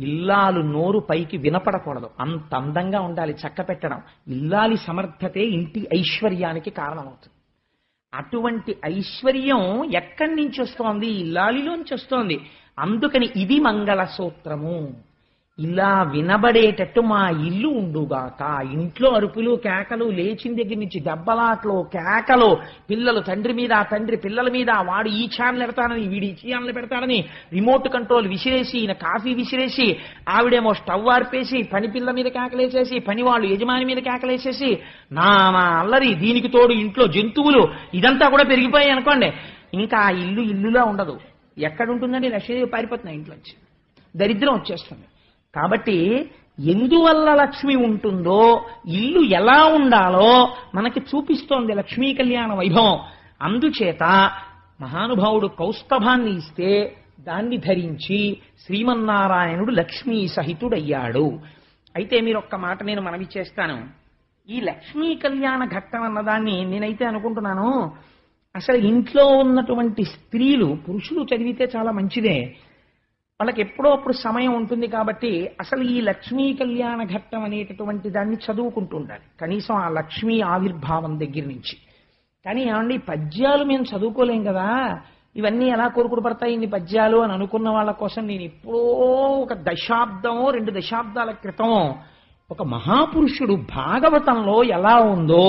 ఇల్లాలు నోరు పైకి వినపడకూడదు, అంత అందంగా ఉండాలి చక్క పెట్టడం. ఇల్లాలి సమర్థతే ఇంటి ఐశ్వర్యానికి కారణమవుతుంది. అటువంటి ఐశ్వర్యం ఎక్కడి నుంచి వస్తోంది? ఇల్లాలిలోంచి వస్తోంది. అందుకని ఇది మంగళసూత్రము. ఇలా వినబడేటట్టు మా ఇల్లు ఉండుగాక. ఇంట్లో అరుపులు కేకలు, లేచిన దగ్గర నుంచి దెబ్బలాట్లు కేకలు, పిల్లలు తండ్రి మీద, తండ్రి పిల్లల మీద, వాడు ఈ ఛానల్ పెడతాడని వీడు ఈ ఛానల్ పెడతాడని రిమోట్ కంట్రోల్ విసిరేసి, ఈయన కాఫీ విసిరేసి, ఆవిడేమో స్టవ్ ఆర్పేసి పని పిల్ల మీద కేకలేసేసి, పని వాళ్ళు యజమాని మీద కేకలేసేసి, నా అల్లరి. దీనికి తోడు ఇంట్లో జంతువులు, ఇదంతా కూడా పెరిగిపోయాయి అనుకోండి. ఇంకా ఆ ఇల్లు ఇల్లులా ఉండదు. ఎక్కడుంటుందండి? లక్ష్మీదేవి పారిపోతున్నాయి ఇంట్లోంచి, దరిద్రం వచ్చేస్తుంది. కాబట్టి ఎందువల్ల లక్ష్మి ఉంటుందో, ఇల్లు ఎలా ఉండాలో మనకి చూపిస్తోంది లక్ష్మీ కళ్యాణ వైభవం. అందుచేత మహానుభావుడు కౌస్తభాన్ని ఇస్తే దాన్ని ధరించి శ్రీమన్నారాయణుడు లక్ష్మీ సహితుడయ్యాడు. అయితే మీరు ఒక్క మాట నేను మనవి చేస్తాను. ఈ లక్ష్మీ కళ్యాణ ఘట్టం అన్నదాన్ని నేనైతే అనుకుంటున్నాను, అసలు ఇంట్లో ఉన్నటువంటి స్త్రీలు, పురుషులు చదివితే చాలా మంచిదే, వాళ్ళకి ఎప్పుడో అప్పుడు సమయం ఉంటుంది కాబట్టి అసలు ఈ లక్ష్మీ కళ్యాణ ఘట్టం అనేటటువంటి దాన్ని చదువుకుంటూ ఉండాలి, కనీసం ఆ లక్ష్మీ ఆవిర్భావం దగ్గర నుంచి. కానీ ఏమండి, పద్యాలు మేము చదువుకోలేం కదా, ఇవన్నీ ఎలా కొరుకుడు పడతాయి ఇన్ని పద్యాలు అని అనుకున్న వాళ్ళ కోసం నేను ఎప్పుడో ఒక దశాబ్దమో 2 దశాబ్దాల క్రితమో ఒక మహాపురుషుడు భాగవతంలో ఎలా ఉందో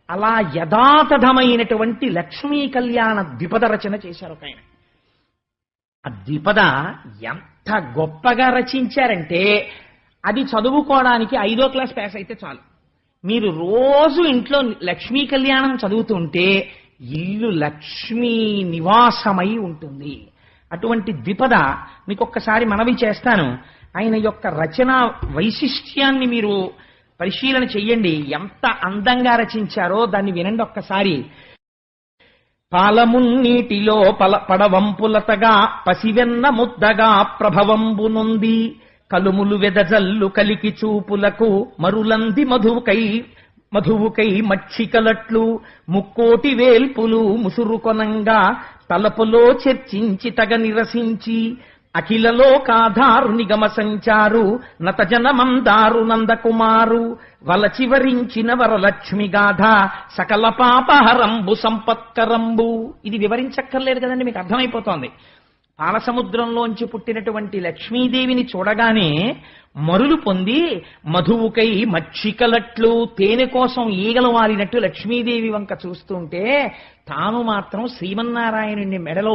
అలా యథాతథమైనటువంటి లక్ష్మీ కళ్యాణ ద్విపద రచన చేశారు ఒక ఆయన. ఆ ద్విపద ఎంత గొప్పగా రచించారంటే అది చదువుకోవడానికి 5వ క్లాస్ పాస్ అయితే చాలు. మీరు రోజు ఇంట్లో లక్ష్మీ కళ్యాణం చదువుతుంటే ఇల్లు లక్ష్మీ నివాసమై ఉంటుంది. అటువంటి ద్విపద మీకు ఒక్కసారి మనవి చేస్తాను. ఆయన యొక్క రచన వైశిష్ట్యాన్ని మీరు పరిశీలన చెయ్యండి, ఎంత అందంగా రచించారో దాన్ని వినండి ఒక్కసారి. పాలమున్నీటిలో పడవంపులతగా పసివెన్న ముద్దగా ప్రభవంబునుంది, కలుములు వెదజల్లు కలికి చూపులకు మరులంది మధువుకై మక్షికలట్లు, ముక్కోటి వేల్పులు ముసురుకొనంగా తలపులో చర్చించి తగ నిరసించి, అఖిలలో కాధారు నిగమ సంచారు నతజనమందారు నందకుమారు, వలచివరించిన వరలక్ష్మి గాథ సకల పాపహరంబు సంపత్కరంబు. ఇది వివరించక్కర్లేదు కదండి, మీకు అర్థమైపోతోంది. పాలసముద్రంలోంచి పుట్టినటువంటి లక్ష్మీదేవిని చూడగానే మరులు పొంది మధువుకై మక్షికలట్లు, తేనె కోసం ఈగలు వాలినట్టు లక్ష్మీదేవి వంక చూస్తుంటే తాను మాత్రం శ్రీమన్నారాయణుని మెడలో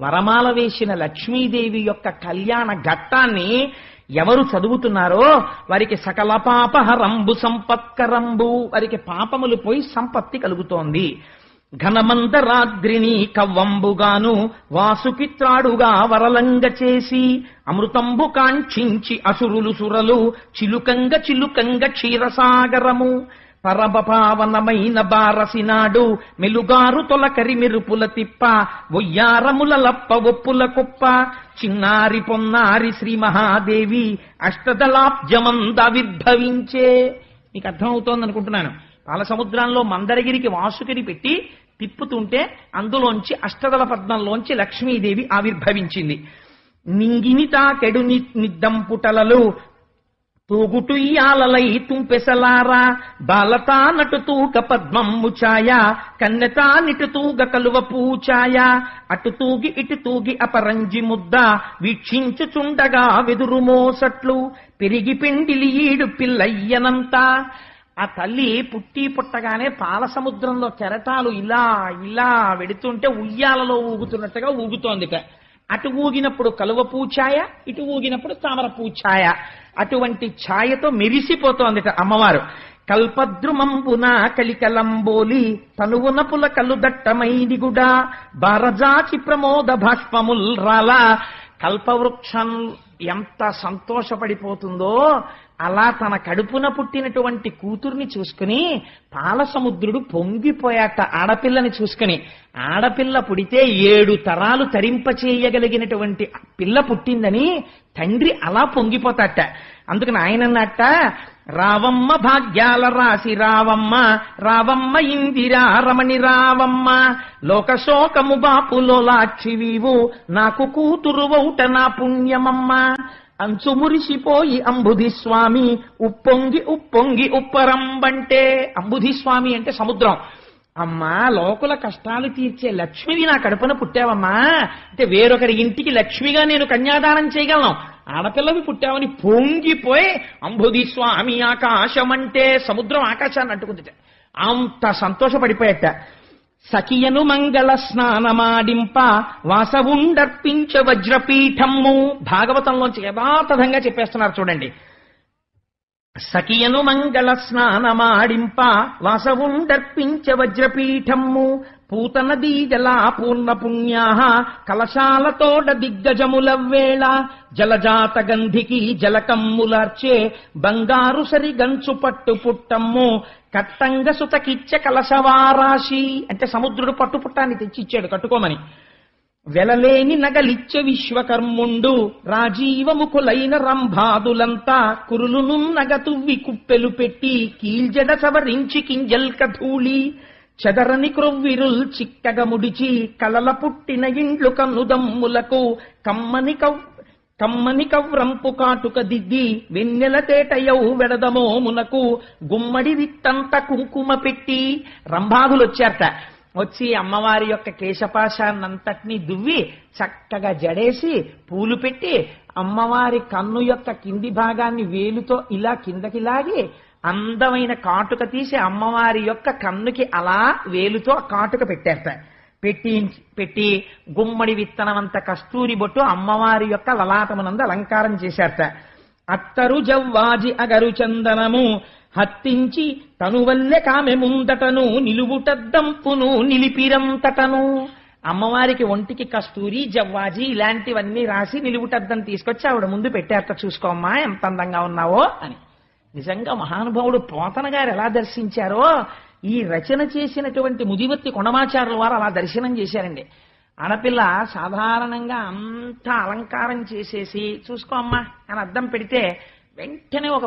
వరమాల వేసిన లక్ష్మీదేవి యొక్క కళ్యాణ ఘట్టాన్ని ఎవరు చదువుతున్నారో వారికి సకల పాపహరంబు సంపత్కరంబు, వారికి పాపములు పోయి సంపత్తి కలుగుతోంది. ఘనమందరాద్రిని కవ్వంబుగాను వాసుకిత్రాడుగా వరలంగ చేసి, అమృతంబు కాంక్షించి అసురులు సురలు చిలుకంగ క్షీరసాగరము, పరమపావనమైన బారసినాడు మెలుగారు తొలకరి మెరుపుల తిప్ప, ఒయ్యారముల లప్ప ఒప్పుల కుప్ప, చిన్నారి పొన్నారి శ్రీ మహాదేవి అష్టదళాబ్జమందావిర్భవించే. మీకు అర్థమవుతోంది అనుకుంటున్నాను. పాలసముద్రంలో మందరగిరికి వాసుకిని పెట్టి తిప్పుతుంటే అందులోంచి అష్టదళ పద్మంలోంచి లక్ష్మీదేవి ఆవిర్భవించింది. నింగిని తాకెడు నిద్దంపుటలలో తూగుటుయ్యాలలై తుంపెసలారా, బాలతా నటుతూగ పద్మమ్ము ఛాయ కన్నెతా నిటుతూగ కలువ పూచాయ, అటు తూగి ఇటు తూగి అపరంజి ముద్ద వీక్షించుచుండగా వెదురు మోసట్లు, పెరిగి పెండిలి ఈడు పిల్లయ్యనంతా. ఆ తల్లి పుట్టగానే పాలసముద్రంలో కెరటాలు ఇలా ఇలా వెడుతుంటే ఉయ్యాలలో ఊగుతున్నట్టుగా ఊగుతోందిట. అటు ఊగినప్పుడు కలువ పూఛాయ, ఇటు ఊగినప్పుడు తామర పూఛాయ, అటువంటి ఛాయతో మెరిసిపోతోందిట అమ్మవారు. కల్పద్రుమంబున కలికలంబోలి తనువున పులకలు దట్టమైదిగుడా, బారజాచి ప్రమోద భాష్పముల్ రాల. కల్పవృక్షం ఎంత సంతోషపడిపోతుందో అలా తన కడుపున పుట్టినటువంటి కూతుర్ని చూసుకుని పాలసముద్రుడు పొంగిపోయాట ఆడపిల్లని చూసుకుని. ఆడపిల్ల పుడితే 7 తరాలు తరింపచేయగలిగినటువంటి పిల్ల పుట్టిందని తండ్రి అలా పొంగిపోతాట. అందుకని ఆయన అన్నట్ట, రావమ్మ భాగ్యాల రాసి రావమ్మ, రావమ్మ ఇందిరా రమణి రావమ్మ, లోకశోకము బాపులో లాక్షివీవు నాకు కూతురు వౌట నా పుణ్యమమ్మ. అంచు మురిసిపోయి అంబుధి స్వామి ఉప్పొంగి ఉప్పొంగి ఉప్పరంబంటే. అంబుధి స్వామి అంటే సముద్రం. అమ్మా, లోకుల కష్టాలు తీర్చే లక్ష్మివి నా కడుపున పుట్టావమ్మా, అంటే వేరొకరి ఇంటికి లక్ష్మిగా నేను కన్యాదానం చేయగలను, ఆడపిల్లవి పుట్టావని పొంగిపోయి అంబుధి స్వామి ఆకాశం అంటే సముద్రం ఆకాశాన్ని అంటుకుందిట. అంత సంతోషపడిపోయట. సఖియను మంగళ స్నానమాడింప వాసవుండర్పించ వజ్రపీఠమ్ము. భాగవతంలోంచి యథాతథంగా చెప్పేస్తున్నారు చూడండి. సఖియను మంగళ స్నానమాడింప వాసవుండర్పించ వజ్రపీఠమ్ము పూతన దీజలా పూర్ణ పుణ్యా కలశాలతోడ దిగ్గజములవ్వేళ జలజాత గంధికి జలకమ్ములార్చే బంగారు సరి గంచు పట్టు పుట్టమ్ము కట్టంగ సుతకిచ్చ కలశవారాశి. అంటే సముద్రుడు పట్టుపుట్టాన్ని తెచ్చిచ్చాడు కట్టుకోమని. వెలలేని నగలిచ్చ విశ్వకర్ముండు రాజీవముఖులైన రంభాదులంతా కురులును నగతువ్వి కుప్పెలు పెట్టి కీల్జడ సవరించి కింజల్క ధూళి చెదరని క్రొవ్విరుల్ చిక్కగ ముడిచి కలల పుట్టిన ఇండ్లు కన్నుదమ్ములకు కమ్మని కవ్రంపు కాటుక దిద్ది వెన్నెల తేటయౌ వెడదమోమునకు గుమ్మడి విత్తంత కుంకుమ పెట్టి. రంభాదులు వచ్చారట. వచ్చి అమ్మవారి యొక్క కేశపాశాన్నంతటినీ దువ్వి చక్కగా జడేసి పూలు పెట్టి అమ్మవారి కన్ను యొక్క కింది భాగాన్ని వేలుతో ఇలా కిందకి లాగి అందమైన కాటుక తీసి అమ్మవారి యొక్క కన్నుకి అలా వేలుతో కాటుక పెట్టేస్తా. పెట్టి గుమ్మడి విత్తనమంత కస్తూరి బొట్టు అమ్మవారి యొక్క లలాటమునందు అలంకారం చేశారట. అత్తరు జవ్వాజి అగరు చందనము హత్తించి తనువల్లె కామె ముందటను నిలువుటద్దంపును నిలిపిరంతటను. అమ్మవారికి ఒంటికి కస్తూరి జవ్వాజి ఇలాంటివన్నీ రాసి నిలువుటద్దం తీసుకొచ్చి ఆవిడ ముందు పెట్టారట. చూసుకోమ్మా ఎంత అందంగా ఉన్నావో అని. నిజంగా మహానుభావుడు పోతన గారు ఎలా దర్శించారో ఈ రచన చేసినటువంటి ముదివర్తి కొండమాచారుల వారు అలా దర్శనం చేశారండి. ఆడపిల్ల సాధారణంగా అంతా అలంకారం చేసేసి చూసుకో అమ్మా అని అద్దం పెడితే వెంటనే ఒక